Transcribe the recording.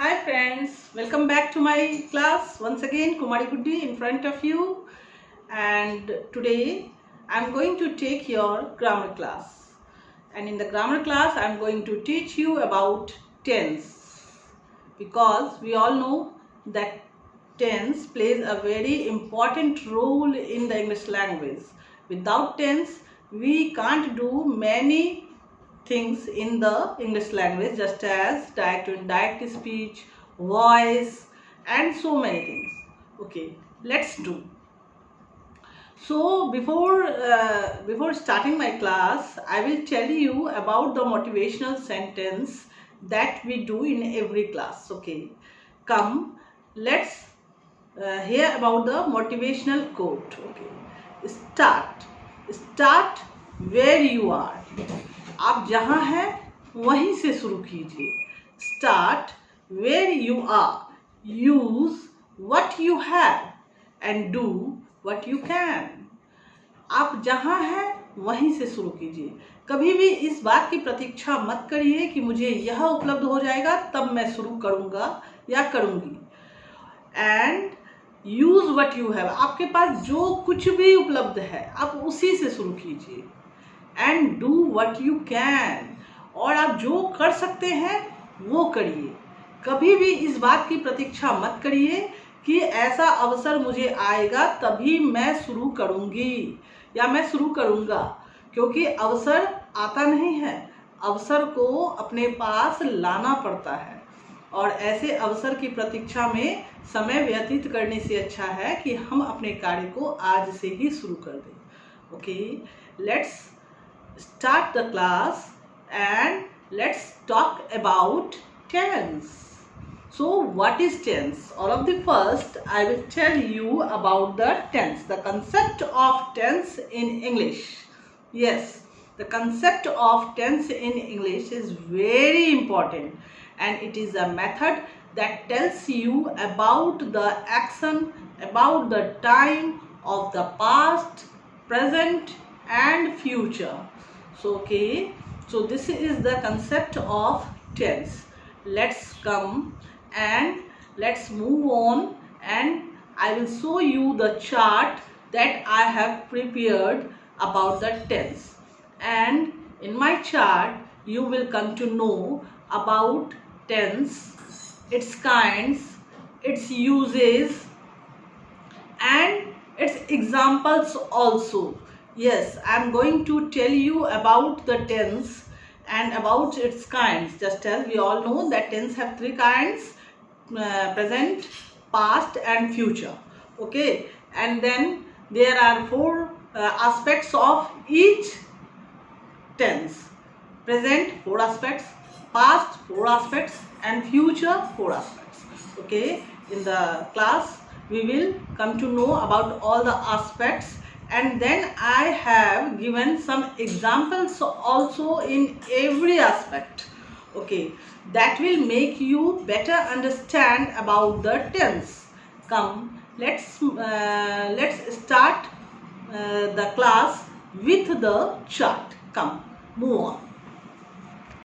Hi friends, welcome back to my class. Once again, Kumari Guddi in front of you, and today I am going to take your grammar class. And in the grammar class I am going to teach you about tense, because we all know that tense plays a very important role in the English language. Without tense we can't do many things in the English language, just as direct to indirect speech, voice, and so many things. Okay, let's do. So before starting my class, I will tell you about the motivational sentence that we do in every class. Okay, come, let's hear about the motivational quote. Okay, start where you are. आप जहाँ हैं वहीं से शुरू कीजिए. Start where you are. Use what you have and do what you can. आप जहाँ हैं वहीं से शुरू कीजिए. कभी भी इस बात की प्रतीक्षा मत करिए कि मुझे यह उपलब्ध हो जाएगा तब मैं शुरू करूँगा या करूँगी. And use what you have. आपके पास जो कुछ भी उपलब्ध है आप उसी से शुरू कीजिए. And do what you can. और आप जो कर सकते हैं वो करिए. कभी भी इस बात की प्रतीक्षा मत करिए कि ऐसा अवसर मुझे आएगा तभी मैं शुरू करूँगी या मैं शुरू करूँगा, क्योंकि अवसर आता नहीं है. अवसर को अपने पास लाना पड़ता है, और ऐसे अवसर की प्रतीक्षा में समय व्यतीत करने से अच्छा है कि हम अपने कार्य को आज से ही शुरू कर दें. Okay, let's start the class and let's talk about tense. So what is tense? All of the first I will tell you about the tense, the concept of tense in English. Yes, the concept of tense in English is very important, and it is a method that tells you about the action, about the time of the past, present and future. So this is the concept of tense. Let's come and let's move on, and I will show you the chart that I have prepared about the tense. And in my chart you will come to know about tense, its kinds, its uses and its examples also. Yes, I am going to tell you about the tense and about its kinds. Just as we all know that tense have three kinds: present, past and future. Okay, and then there are four aspects of each tense. Present 4 aspects, past 4 aspects and future 4 aspects. Okay, in the class we will come to know about all the aspects, and then I have given some examples also in every aspect. Okay, that will make you better understand about the tense. Come, let's start the class with the chart. Come, move on.